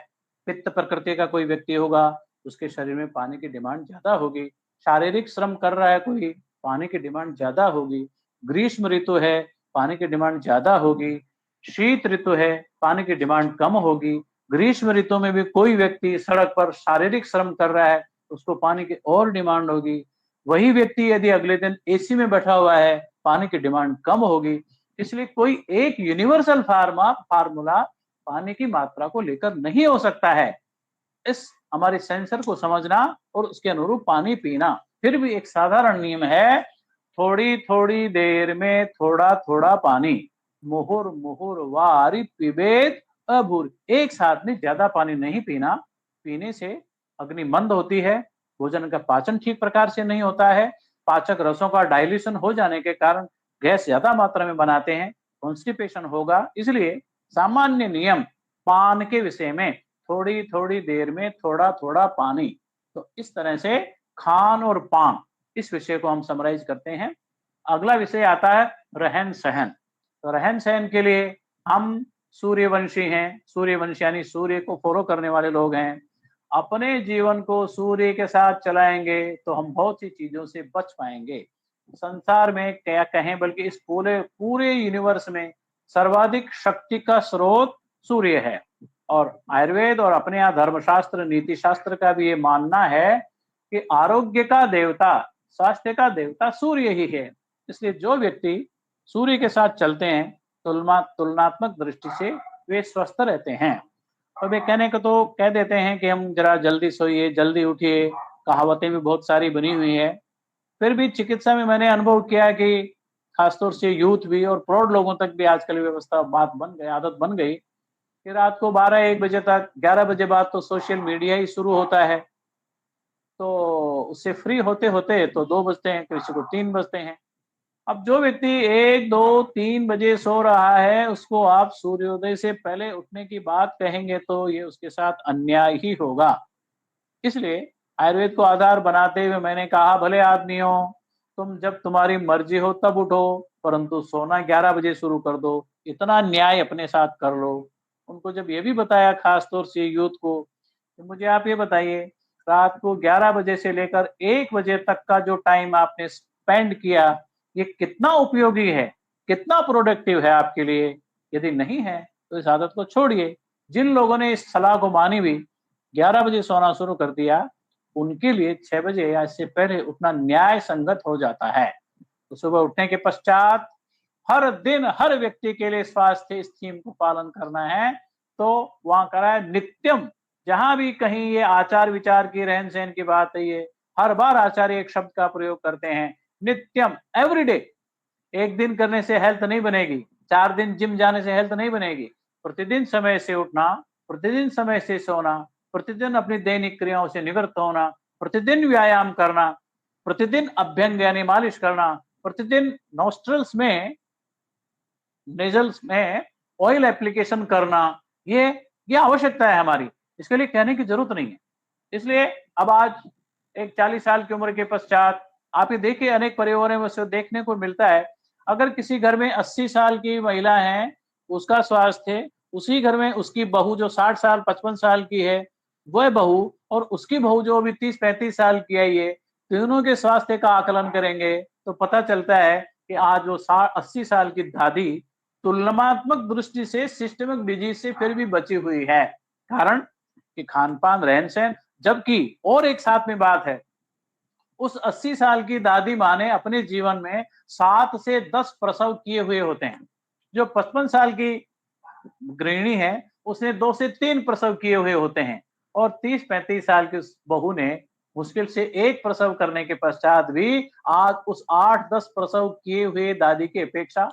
पित्त प्रकृति का कोई व्यक्ति होगा, उसके शरीर में पानी की डिमांड ज्यादा होगी। शारीरिक श्रम कर रहा है कोई, पानी की डिमांड ज्यादा होगी। ग्रीष्म ऋतु है, पानी की डिमांड ज्यादा होगी। शीत ऋतु है, पानी की डिमांड कम होगी। ग्रीष्म ऋतु में भी कोई व्यक्ति सड़क पर शारीरिक श्रम कर रहा है, उसको पानी की और डिमांड होगी। वही व्यक्ति यदि अगले दिन एसी में बैठा हुआ है, पानी की डिमांड कम होगी। इसलिए कोई एक यूनिवर्सल फार्मूला पानी की मात्रा को लेकर नहीं हो सकता है। इस हमारे सेंसर को समझना और उसके अनुरूप पानी पीना। फिर भी एक साधारण नियम है, थोड़ी थोड़ी देर में थोड़ा थोड़ा पानी, मुहुर मुहुर वारी पिबेत अभूर। एक साथ में ज्यादा पानी नहीं पीना, पीने से अग्नि मंद होती है, भोजन का पाचन ठीक प्रकार से नहीं होता है, पाचक रसों का डाइल्यूशन हो जाने के कारण गैस ज्यादा मात्रा में बनाते हैं, कॉन्स्टिपेशन होगा। इसलिए सामान्य नियम पान के विषय में, थोड़ी थोड़ी देर में थोड़ा थोड़ा पानी। तो इस तरह से खान और पान, इस विषय को हम समराइज करते हैं। अगला विषय आता है रहन सहन। तो रहन सहन के लिए हम सूर्यवंशी हैं, सूर्यवंशी यानी सूर्य को फॉलो करने वाले लोग हैं। अपने जीवन को सूर्य के साथ चलाएंगे तो हम बहुत सी चीजों से बच पाएंगे। संसार में क्या कहें, बल्कि इस पूरे पूरे यूनिवर्स में सर्वाधिक शक्ति का स्रोत सूर्य है। और आयुर्वेद और अपने यहाँ धर्मशास्त्र, नीति शास्त्र का भी ये मानना है कि आरोग्य का देवता, स्वास्थ्य का देवता सूर्य ही है। इसलिए जो व्यक्ति सूर्य के साथ चलते हैं, तुलनात्मक दृष्टि से वे स्वस्थ रहते हैं। और वे कहने को तो कह देते हैं कि हम जरा जल्दी सोइए, जल्दी उठिए, कहावतें भी बहुत सारी बनी हुई है। फिर भी चिकित्सा में मैंने अनुभव किया कि खासतौर से यूथ भी और प्रौढ़ लोगों तक भी आजकल व्यवस्था बात बन गई, आदत बन गई कि रात को 12-1 बजे तक, 11 बजे बाद तो सोशल मीडिया ही शुरू होता है। तो उससे फ्री होते होते तो 2 बजते हैं, किसी को 3 बजते हैं। अब जो व्यक्ति 1, 2, 3 बजे सो रहा है, उसको आप सूर्योदय से पहले उठने की बात कहेंगे तो ये उसके साथ अन्याय ही होगा। इसलिए आयुर्वेद को आधार बनाते हुए मैंने कहा, भले आदमियों, तुम जब तुम्हारी मर्जी हो तब उठो, परंतु सोना 11 बजे शुरू कर दो, इतना न्याय अपने साथ कर लो। उनको जब ये भी बताया, खास तौर से यूथ को, तो मुझे आप ये बताइए, रात को 11 बजे से लेकर 1 बजे तक का जो टाइम आपने स्पेंड किया, ये कितना उपयोगी है, कितना प्रोडक्टिव है आपके लिए? यदि नहीं है तो इस आदत को छोड़िए। जिन लोगों ने इस सलाह को मानी भी, 11 बजे सोना शुरू कर दिया, उनके लिए 6 बजे या इससे पहले उठना न्याय संगत हो जाता है। तो सुबह उठने के पश्चात हर दिन हर व्यक्ति के लिए स्वास्थ्य इस थीम को पालन करना है। तो वहां करा है नित्यम। जहां भी कहीं ये आचार विचार की, रहन सहन की बात है, ये हर बार आचार्य एक शब्द का प्रयोग करते हैं, नित्यम, एवरीडे। एक दिन करने से हेल्थ नहीं बनेगी, 4 दिन जिम जाने से हेल्थ नहीं बनेगी। प्रतिदिन समय से उठना, प्रतिदिन समय से सोना, प्रतिदिन अपनी दैनिक क्रियाओं से निवृत्त होना, प्रतिदिन व्यायाम करना, प्रतिदिन अभ्यंग यानी मालिश करना, प्रतिदिन नॉस्ट्रल्स में, नेजल्स में ऑयल एप्लीकेशन करना, ये आवश्यकता है हमारी। इसके लिए कहने की जरूरत नहीं है। इसलिए अब आज एक 40 साल की उम्र के पश्चात आप ये देखिए, अनेक परिवारों में से देखने को मिलता है, अगर किसी घर में 80 साल की महिला है, उसका स्वास्थ्य उसी घर में उसकी बहू जो 60 साल 55 साल की है वह बहू और उसकी बहू जो अभी 30-35 साल की है, ये तीनों के स्वास्थ्य का आकलन करेंगे तो पता चलता है कि आज वो 80 साल की दादी तुलनात्मक दृष्टि से सिस्टमिक डिजीज से फिर भी बची हुई है। कारण कि खान पान रहन सहन। जबकि और एक साथ में बात है, उस 80 साल की दादी माँ ने अपने जीवन में 7 से 10 प्रसव किए हुए होते हैं। जो 55 साल की गृहिणी है उसने 2 से 3 प्रसव किए हुए होते हैं और 30-35 साल की उस बहू ने मुश्किल से 1 प्रसव करने के पश्चात भी आज उस 8-10 प्रसव किए हुए दादी की अपेक्षा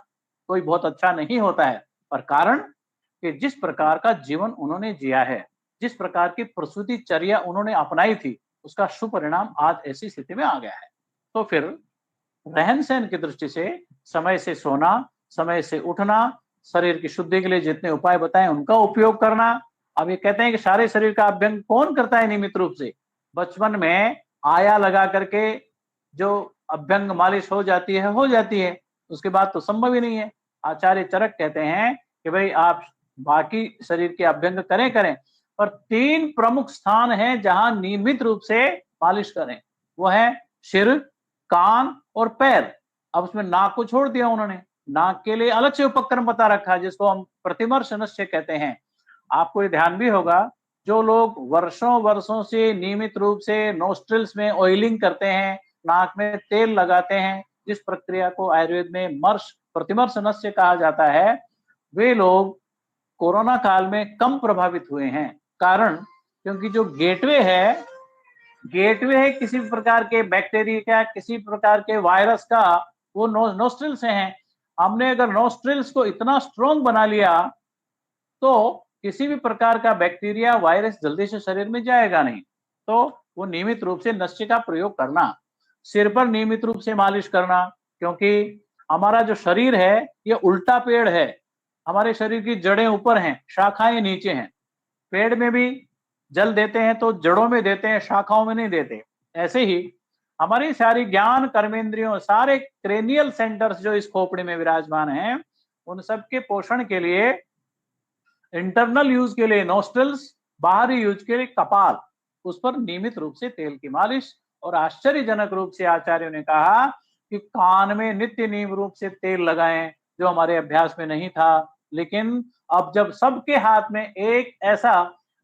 कोई बहुत अच्छा नहीं होता है। पर कारण कि जिस प्रकार का जीवन उन्होंने जिया है, जिस प्रकार की प्रसूति चर्या उन्होंने अपनाई थी, उसका सुपरिणाम आज ऐसी स्थिति में आ गया है। तो फिर रहन सहन की दृष्टि से समय से सोना, समय से उठना, शरीर की शुद्धि के लिए जितने उपाय बताए उनका उपयोग करना। अब ये कहते हैं कि सारे शरीर का अभ्यंग कौन करता है नियमित रूप से? बचपन में आया लगा करके जो अभ्यंग मालिश हो जाती है, उसके बाद तो संभव ही नहीं है। आचार्य चरक कहते हैं कि भाई आप बाकी शरीर के अभ्यंग करें पर 3 प्रमुख स्थान हैं जहां नियमित रूप से मालिश करें, वो है सिर, कान और पैर। अब उसमें नाक को छोड़ दिया उन्होंने, नाक के लिए अलग से उपक्रम बता रखा है जिसको हम प्रतिमर्श नस्य कहते हैं। आपको ये ध्यान भी होगा, जो लोग वर्षों से नियमित रूप से नोस्ट्रिल्स में ऑयलिंग करते हैं, नाक में तेल लगाते हैं, जिस प्रक्रिया को आयुर्वेद में मर्श प्रतिमर्श नस्य कहा जाता है, वे लोग कोरोना काल में कम प्रभावित हुए हैं। कारण क्योंकि जो गेटवे है किसी प्रकार के बैक्टीरिया, किसी प्रकार के वायरस का, वो नोस्ट्रिल से हैं। हमने अगर नोस्ट्रिल्स को इतना स्ट्रॉन्ग बना लिया तो किसी भी प्रकार का बैक्टीरिया, वायरस जल्दी से शरीर में जाएगा नहीं। तो वो नियमित रूप से नस्य का प्रयोग करना, सिर पर नियमित रूप से मालिश करना, क्योंकि हमारा जो शरीर है ये उल्टा पेड़ है। हमारे शरीर की जड़ें ऊपर हैं, शाखाएं नीचे हैं। पेड़ में भी जल देते हैं तो जड़ों में देते हैं, शाखाओं में नहीं देते। ऐसे ही हमारी सारी ज्ञान कर्मेंद्रियों, सारे क्रेनियल सेंटर्स जो इस खोपड़ी में विराजमान हैं, उन सब के पोषण के लिए इंटरनल यूज के लिए नोस्ट्रल्स, बाहरी यूज के लिए कपाल, उस पर नियमित रूप से तेल की मालिश। और आश्चर्यजनक रूप से आचार्यों ने कहा कि कान में नित्य नियम रूप से तेल लगाएं, जो हमारे अभ्यास में नहीं था। लेकिन अब जब सबके हाथ में एक ऐसा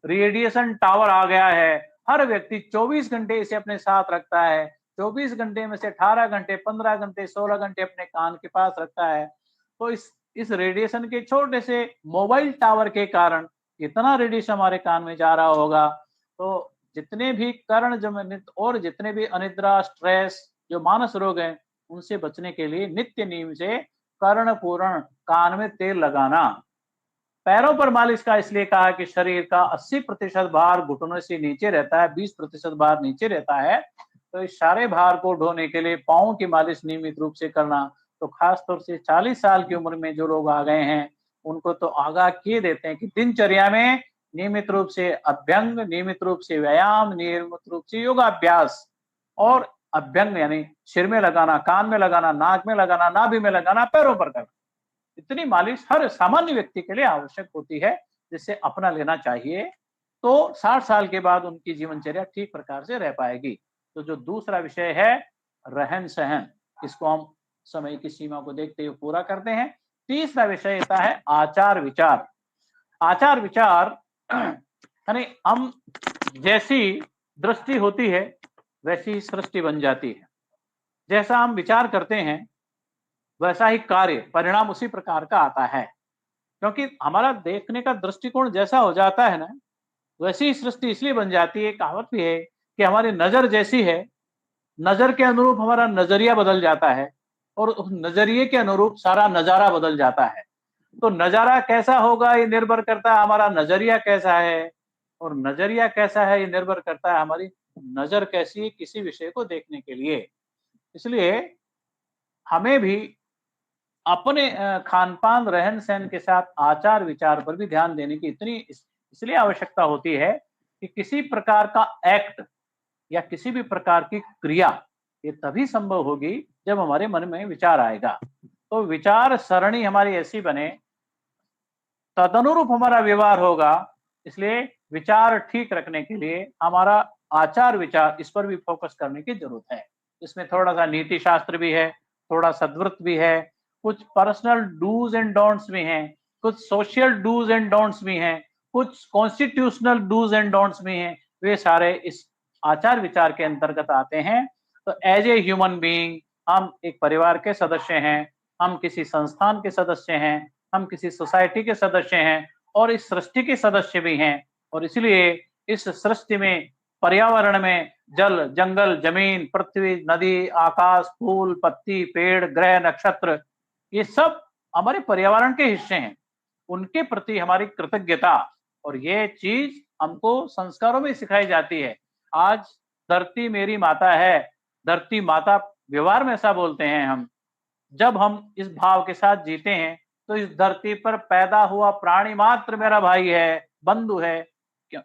रेडिएशन टावर आ गया है, हर व्यक्ति 24 घंटे इसे अपने साथ रखता है, 24 घंटे में से 18 घंटे, 15 घंटे, 16 घंटे अपने कान के पास रखता है। तो इस रेडिएशन के छोटे से मोबाइल टावर के कारण इतना रेडिएशन हमारे कान में जा रहा होगा। तो जितने भी कर्ण जनित और जितने भी अनिद्रा, स्ट्रेस, जो मानस रोग हैं, उनसे बचने के लिए नित्य नियम से कर्ण पूर्ण कान में तेल लगाना। पैरों पर मालिश का इसलिए कहा कि शरीर का 80% भार घुटनों से नीचे रहता है, 20% भार नीचे रहता है। तो इस सारे भार को ढोने के लिए पांवों की मालिश नियमित रूप से करना। तो खासतौर से 40 साल की उम्र में जो लोग आ गए हैं, उनको तो आगाह किए देते हैं कि दिनचर्या में नियमित रूप से अभ्यंग, नियमित रूप से व्यायाम, नियमित रूप से योगाभ्यास। और अभ्यंग यानी सिर में लगाना, कान में लगाना, नाक में लगाना, नाभि में लगाना, पैरों पर करना। इतनी मालिश हर सामान्य व्यक्ति के लिए आवश्यक होती है, जिससे अपना लेना चाहिए। तो 60 साल के बाद उनकी जीवनचर्या ठीक प्रकार से रह पाएगी। तो जो दूसरा विषय है रहन सहन, इसको हम समय की सीमा को देखते हुए पूरा करते हैं। तीसरा विषय आता है आचार विचार। आचार विचार यानी हम जैसी दृष्टि होती है वैसी ही सृष्टि बन जाती है। जैसा हम विचार करते हैं वैसा ही कार्य परिणाम उसी प्रकार का आता है। क्योंकि हमारा देखने का दृष्टिकोण जैसा हो जाता है ना, वैसी ही सृष्टि इसलिए बन जाती है। कहावत भी है कि हमारी नजर जैसी है, नजर के अनुरूप हमारा नजरिया बदल जाता है और उस नजरिए के अनुरूप सारा नजारा बदल जाता है। तो नजारा कैसा होगा ये निर्भर करता है हमारा नजरिया कैसा है, और नजरिया कैसा है ये निर्भर करता है हमारी नजर कैसी है किसी विषय को देखने के लिए। इसलिए हमें भी अपने खान पान, रहन सहन के साथ आचार विचार पर भी ध्यान देने की इतनी इसलिए आवश्यकता होती है कि किसी प्रकार का एक्ट या किसी भी प्रकार की क्रिया ये तभी संभव होगी जब हमारे मन में विचार आएगा। तो विचार सरणी हमारी ऐसी बने तदनुरूप हमारा व्यवहार होगा। इसलिए विचार ठीक रखने के लिए हमारा आचार विचार, इस पर भी फोकस करने की जरूरत है। इसमें थोड़ा सा नीति शास्त्र भी है, थोड़ा सद्वृत्त भी है, कुछ पर्सनल डूज एंड डोंट्स भी हैं, कुछ सोशल डूज एंड डोंट्स भी हैं, कुछ कॉन्स्टिट्यूशनल डूज एंड डोंट्स भी हैं। वे सारे इस आचार विचार के अंतर्गत आते हैं। तो एज ए ह्यूमन बीइंग हम एक परिवार के सदस्य हैं, हम किसी संस्थान के सदस्य हैं, हम किसी सोसाइटी के सदस्य हैं और इस सृष्टि के सदस्य भी हैं। और इसलिए इस सृष्टि में, पर्यावरण में, जल, जंगल, जमीन, पृथ्वी, नदी, आकाश, फूल, पत्ती, पेड़, ग्रह, नक्षत्र, ये सब हमारे पर्यावरण के हिस्से हैं। उनके प्रति हमारी कृतज्ञता, और ये चीज हमको संस्कारों में सिखाई जाती है। आज धरती मेरी माता है, धरती माता व्यवहार में ऐसा बोलते हैं हम। जब हम इस भाव के साथ जीते हैं तो इस धरती पर पैदा हुआ प्राणी मात्र मेरा भाई है, बंधु है।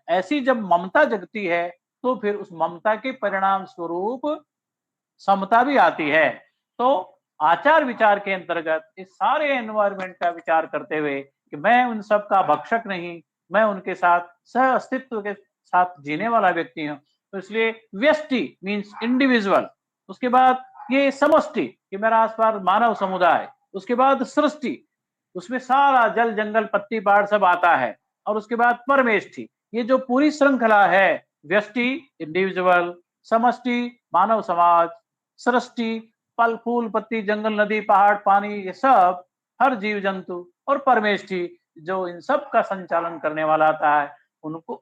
ऐसी जब ममता जगती है तो फिर उस ममता के परिणाम स्वरूप समता भी आती है। तो आचार विचार के अंतर्गत इस सारे एनवायरमेंट का विचार करते हुए कि मैं उन सब का भक्षक नहीं, मैं उनके साथ सह अस्तित्व के साथ जीने वाला व्यक्ति हूं। तो इसलिए व्यष्टि मीन्स इंडिविजुअल, उसके बाद ये समष्टि कि मेरा आसपास मानव समुदाय, उसके बाद सृष्टि, उसमें सारा जल, जंगल, पत्ती, पहाड़ सब आता है, और उसके बाद परमेष्टि। ये जो पूरी श्रृंखला है, व्यष्टि इंडिविजुअल, समष्टि मानव समाज, सृष्टि फल फूल पत्ती, जंगल, नदी, पहाड़, पानी, ये सब हर जीव जंतु, और परमेष्टि जो इन सब का संचालन करने वाला आता है, उनको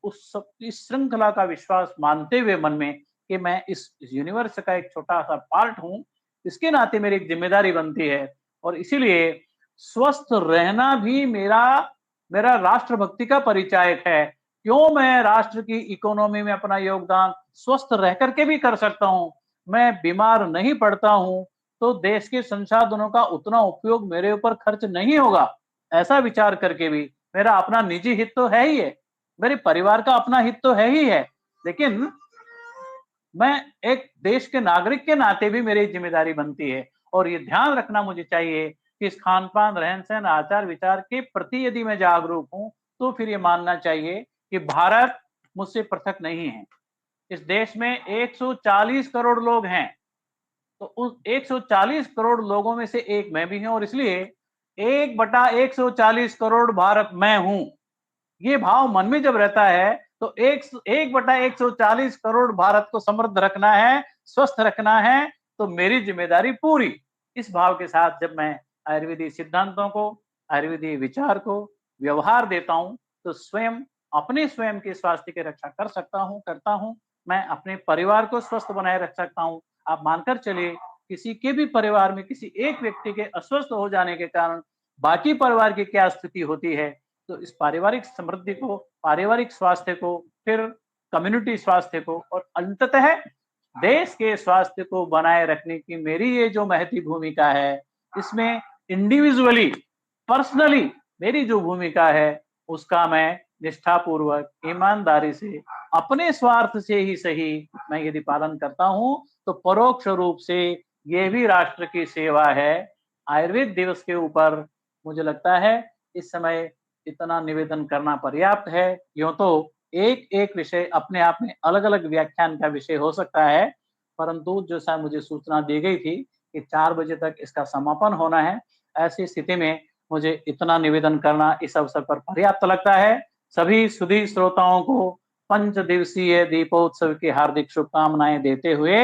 इस श्रृंखला का विश्वास मानते हुए मन में कि मैं इस यूनिवर्स का एक छोटा सा पार्ट हूं, इसके नाते मेरी एक जिम्मेदारी बनती है। और इसीलिए स्वस्थ रहना भी मेरा राष्ट्रभक्ति का परिचायक है। क्यों मैं राष्ट्र की इकोनॉमी में अपना योगदान स्वस्थ रह करके भी कर सकता हूं, मैं बीमार नहीं पड़ता हूं, तो देश के संसाधनों का उतना उपयोग मेरे ऊपर खर्च नहीं होगा, ऐसा विचार करके भी मेरा अपना निजी हित तो है ही है, मेरे परिवार का अपना हित तो है ही है, लेकिन मैं एक देश के नागरिक के नाते भी मेरी जिम्मेदारी बनती है। और ये ध्यान रखना मुझे चाहिए कि इस खान पान, रहन सहन, आचार विचार के प्रति यदि मैं जागरूक हूं तो फिर ये मानना चाहिए कि भारत मुझसे पृथक नहीं है। इस देश में 140 करोड़ लोग हैं, तो उस 140 करोड़ लोगों में से एक मैं भी हूं, और इसलिए 1/140 करोड़ भारत मैं हूं। ये भाव मन में जब रहता है तो 1/140 करोड़ भारत को समृद्ध रखना है, स्वस्थ रखना है, तो मेरी जिम्मेदारी पूरी। इस भाव के साथ जब मैं आयुर्वेदिक सिद्धांतों को, आयुर्वेदिक विचार को व्यवहार देता हूं, तो स्वयं के स्वास्थ्य की रक्षा कर सकता हूं, करता हूं। मैं अपने परिवार को स्वस्थ बनाए रख सकता हूं। आप मानकर चलिए, किसी के भी परिवार में किसी एक व्यक्ति के अस्वस्थ हो जाने के कारण बाकी परिवार की क्या स्थिति होती है, तो इस पारिवारिक समृद्धि को, पारिवारिक स्वास्थ्य को, फिर कम्युनिटी स्वास्थ्य को, और अंततः देश के स्वास्थ्य को बनाए रखने की मेरी ये जो महती भूमिका है, इसमें इंडिविजुअली, पर्सनली मेरी जो भूमिका है, उसका मैं निष्ठापूर्वक, ईमानदारी से, अपने स्वार्थ से ही सही मैं यदि पालन करता हूं, तो परोक्ष रूप से ये भी राष्ट्र की सेवा है। आयुर्वेद दिवस के ऊपर मुझे लगता है इस समय इतना निवेदन करना पर्याप्त है। यूं तो एक एक विषय अपने आप में अलग अलग व्याख्यान का विषय हो सकता है, परंतु जो शायद मुझे सूचना दी गई थी कि 4 बजे तक इसका समापन होना है, ऐसी स्थिति में मुझे इतना निवेदन करना इस अवसर पर पर्याप्त लगता है। सभी सुधी श्रोताओं को 5 दिवसीय दीपोत्सव की हार्दिक शुभकामनाएं देते हुए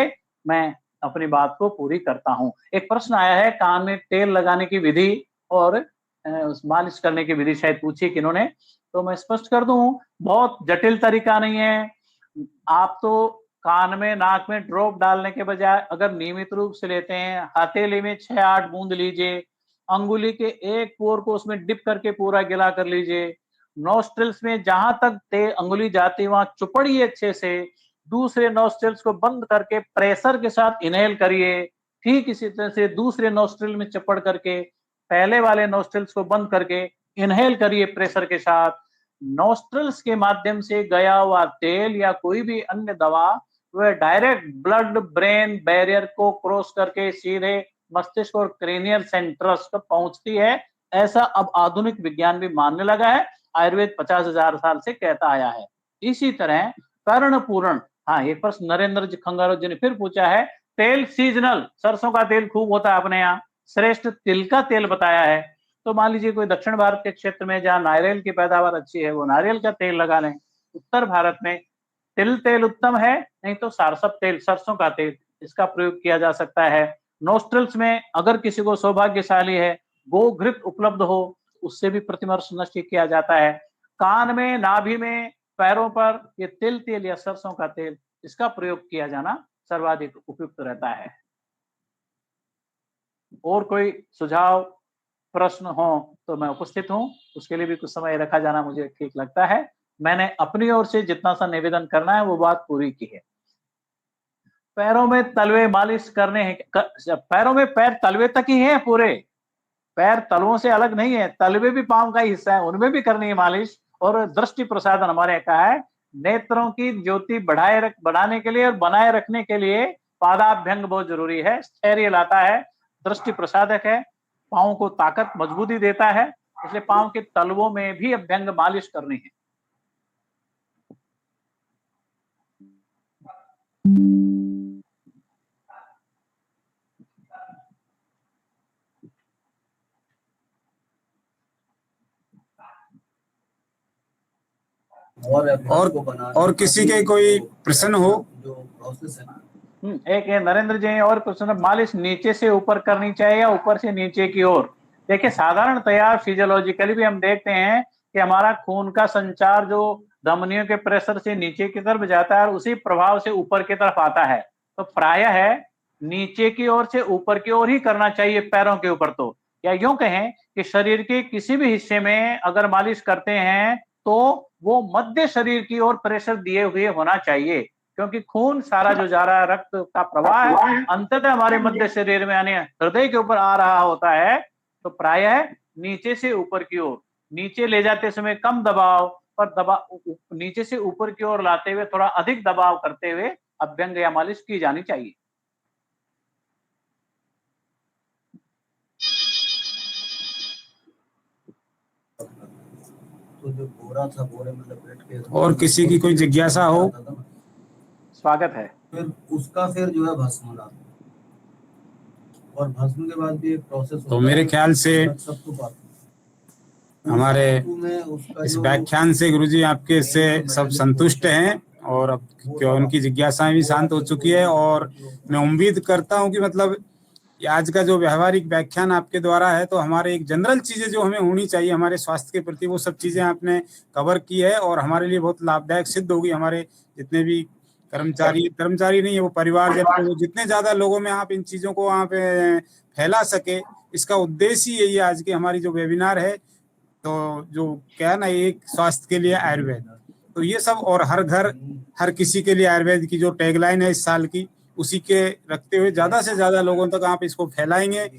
मैं अपनी बात को पूरी करता हूं। एक प्रश्न आया है, कान में तेल लगाने की विधि और मालिश करने की विधि शायद पूछी किन्होंने, तो मैं स्पष्ट कर दूं, बहुत जटिल तरीका नहीं है। आप तो कान में, नाक में ड्रॉप डालने के बजाय अगर नियमित रूप से लेते हैं, हथेली में 6-8 बूंद लीजिए, अंगुली के एक पोर को उसमें डिप करके पूरा गिला कर लीजिए, नोस्ट्रिल्स में जहां तक अंगुली जाती है वहां चुपड़िए अच्छे से, दूसरे नोस्ट्रिल्स को बंद करके प्रेशर के साथ इनहेल करिए, ठीक इसी तरह से दूसरे नोस्ट्रिल में चपड़ करके पहले वाले नोस्ट्रिल्स को बंद करके इनहेल करिए प्रेशर के साथ। नोस्ट्रिल्स के माध्यम से गया हुआ तेल या कोई भी अन्य दवा वह डायरेक्ट ब्लड ब्रेन बैरियर को क्रॉस करके सीधे मस्तिष्क और क्रेनियल सेंटर्स तक पहुंचती है, ऐसा अब आधुनिक विज्ञान भी मानने लगा है। आयुर्वेद 50,000 साल से कहता आया है। इसी तरह कर्ण पूरण, हाँ, एक प्रश्न नरेंद्र जी खंगारो जी ने फिर पूछा है, तेल सीजनल, सरसों का तेल खूब होता है अपने यहाँ, श्रेष्ठ तिल का तेल बताया है। तो मान लीजिए कोई दक्षिण भारत के क्षेत्र में जहाँ नारियल की पैदावार अच्छी है, वो नारियल का तेल लगा लें। उत्तर भारत में तिल तेल उत्तम है, नहीं तो सारसप तेल, सरसों का तेल, इसका प्रयोग किया जा सकता है। नोस्ट्रल्स में अगर किसी को सौभाग्यशाली है, गोघृत उपलब्ध हो, उससे भी प्रतिमर्श नष्ट किया जाता है। कान में, नाभि में, पैरों पर ये तिल तेल या सरसों का तेल, इसका प्रयोग किया जाना सर्वाधिक उपयुक्त रहता है। और कोई सुझाव प्रश्न हो तो मैं उपस्थित हूं, उसके लिए भी कुछ समय रखा जाना मुझे ठीक लगता है। मैंने अपनी ओर से जितना सा निवेदन करना है वो बात पूरी की है। पैरों में तलवे मालिश करने हैं, पैरों में पैर तलवे तक ही है, पूरे पैर तलवों से अलग नहीं है, तलवे भी पांव का ही हिस्सा है, उनमें भी करनी है मालिश। और दृष्टि प्रसादन हमारे यहाँ कहा है, नेत्रों की ज्योति बढ़ाने के लिए और बनाए रखने के लिए पादाभ्यंग बहुत जरूरी है, स्थैर्य लाता है, दृष्टि प्रसादक है, पांव को ताकत मजबूती देता है, इसलिए पांव के तलवों में भी अभ्यंग मालिश करनी है। और किसी के कोई प्रश्न हो? जो प्रोसेस है ना, एक है नरेंद्र जी और क्वेश्चन, मालिश नीचे से ऊपर करनी चाहिए या ऊपर से नीचे की ओर? देखिए, साधारणतया फिजियोलॉजिकली भी हम देखते हैं कि हमारा खून का संचार जो धमनियों के प्रेशर से नीचे की तरफ जाता है और उसी प्रभाव से ऊपर की तरफ आता है, तो प्रायः है नीचे की ओर से ऊपर की ओर ही करना चाहिए पैरों के ऊपर। तो या यूं कहें कि शरीर के किसी भी हिस्से में अगर मालिश करते हैं तो वो मध्य शरीर की ओर प्रेशर दिए हुए होना चाहिए, क्योंकि खून सारा जो जा रहा है, रक्त का प्रवाह है, अंततः हमारे मध्य शरीर में यानी हृदय के ऊपर आ रहा होता है। तो प्रायः नीचे से ऊपर की ओर, नीचे ले जाते समय कम दबाव पर दबाव, नीचे से ऊपर की ओर लाते हुए थोड़ा अधिक दबाव करते हुए अभ्यंग या मालिश की जानी चाहिए। तो जो बोरा था, बोरे में लपेट के, और किसी की कोई जिज्ञासा हो? स्वागत है। फिर उसका फिर जो है भस्म डालते, और भस्म के बाद भी एक प्रोसेस तो मेरे ख्याल से सबको बात हमारे इस व्याख्यान से गुरुजी आपके से सब संतुष्ट हैं और अब क्यों उनकी जिज्ञासाएं भी शांत हो चुकी है। और मैं उम्मीद करता हूं कि मतलब आज का जो व्यवहारिक व्याख्यान आपके द्वारा है, तो हमारे एक जनरल चीजें जो हमें होनी चाहिए हमारे स्वास्थ्य के प्रति, वो सब चीजें आपने कवर की है और हमारे लिए बहुत लाभदायक सिद्ध होगी। हमारे जितने भी कर्मचारी नहीं है, वो परिवार जन, जितने ज्यादा लोगों में आप इन चीजों को वहाँ पे फैला सके, इसका उद्देश्य ही यही आज की हमारी जो वेबिनार है। तो जो क्या है ना, एक स्वास्थ्य के लिए आयुर्वेद, तो ये सब, और हर घर हर किसी के लिए आयुर्वेद की जो टैगलाइन है इस साल की, उसी के रखते हुए ज्यादा से ज्यादा लोगों तक आप इसको फैलाएंगे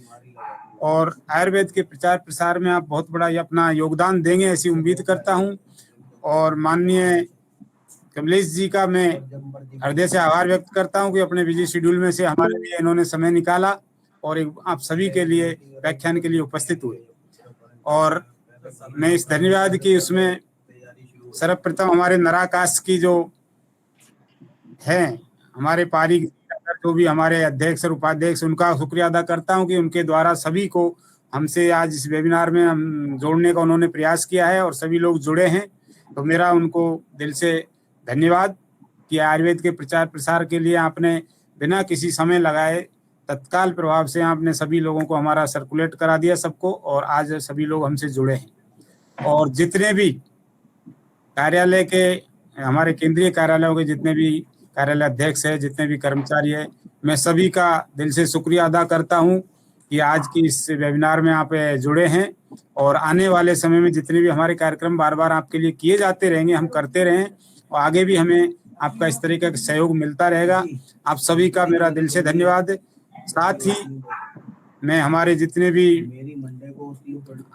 और आयुर्वेद के प्रचार प्रसार में आप बहुत बड़ा अपना योगदान देंगे, ऐसी उम्मीद करता हूं। और माननीय कमलेश जी का मैं हृदय से आभार व्यक्त करता हूं कि अपने बिजी शेड्यूल में से हमारे लिए इन्होंने समय निकाला और आप सभी के लिए व्याख्यान के लिए उपस्थित हुए। और मैं इस धन्यवाद की उसमें सर्वप्रथम हमारे नराकाश की जो है हमारे पारी जो भी हमारे अध्यक्ष और उपाध्यक्ष, उनका शुक्रिया अदा करता हूं कि उनके द्वारा सभी को हमसे आज इस वेबिनार में हम जोड़ने का उन्होंने प्रयास किया है और सभी लोग जुड़े हैं। तो मेरा उनको दिल से धन्यवाद कि आयुर्वेद के प्रचार प्रसार के लिए आपने बिना किसी समय लगाए तत्काल प्रभाव से आपने सभी लोगों को हमारा सर्कुलेट करा दिया सबको, और आज सभी लोग हमसे जुड़े हैं। और जितने भी कार्यालय के, हमारे केंद्रीय कार्यालयों के जितने भी कार्यालय अध्यक्ष है, जितने भी कर्मचारी है, मैं सभी का दिल से शुक्रिया अदा करता हूं कि आज की इस वेबिनार में आप जुड़े हैं। और आने वाले समय में जितने भी हमारे कार्यक्रम बार बार आपके लिए किए जाते रहेंगे, हम करते रहें और आगे भी हमें आपका इस तरीके का सहयोग मिलता रहेगा। आप सभी का मेरा दिल से धन्यवाद। साथ ही मैं हमारे जितने भी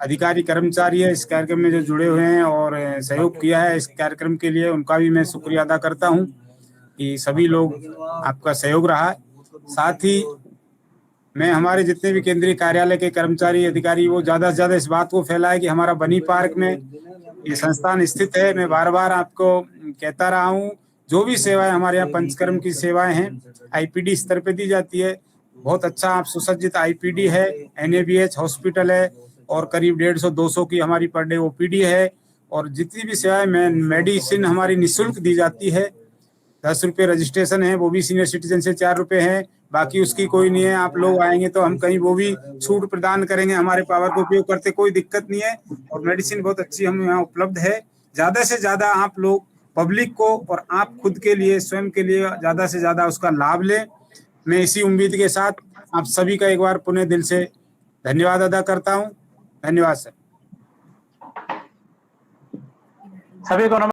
अधिकारी कर्मचारी है इस कार्यक्रम में जो जुड़े हुए हैं और सहयोग किया है इस कार्यक्रम के लिए, उनका भी मैं शुक्रिया अदा करता हूं कि सभी लोग आपका सहयोग रहा। साथ ही मैं हमारे जितने भी केंद्रीय कार्यालय के कर्मचारी अधिकारी वो ज्यादा से ज्यादा इस बात को फैलाए कि हमारा बनी पार्क में ये संस्थान स्थित है। मैं बार बार आपको कहता रहा हूँ, जो भी सेवाएं हमारे यहाँ पंचकर्म की सेवाएं हैं आईपीडी स्तर पे दी जाती है। बहुत अच्छा आप सुसज्जित आईपीडी है, एनएबीएच हॉस्पिटल है और करीब 150-200 की हमारी पर डे ओपीडी है। और जितनी भी सेवाएं मेडिसिन हमारी निःशुल्क दी जाती है। 10 रुपये रजिस्ट्रेशन है, वो भी सीनियर सिटीजन से 4 रुपये है, बाकी उसकी कोई नहीं है। आप लोग आएंगे तो हम कहीं वो भी छूट प्रदान करेंगे, हमारे पावर को उपयोग करते कोई दिक्कत नहीं है। और मेडिसिन बहुत अच्छी हम यहाँ उपलब्ध है। ज्यादा से ज्यादा आप लोग पब्लिक को और आप खुद के लिए स्वयं के लिए ज्यादा से ज्यादा उसका लाभ लें। मैं इसी उम्मीद के साथ आप सभी का एक बार पुनः दिल से धन्यवाद अदा करता हूँ। धन्यवाद सर। सभी को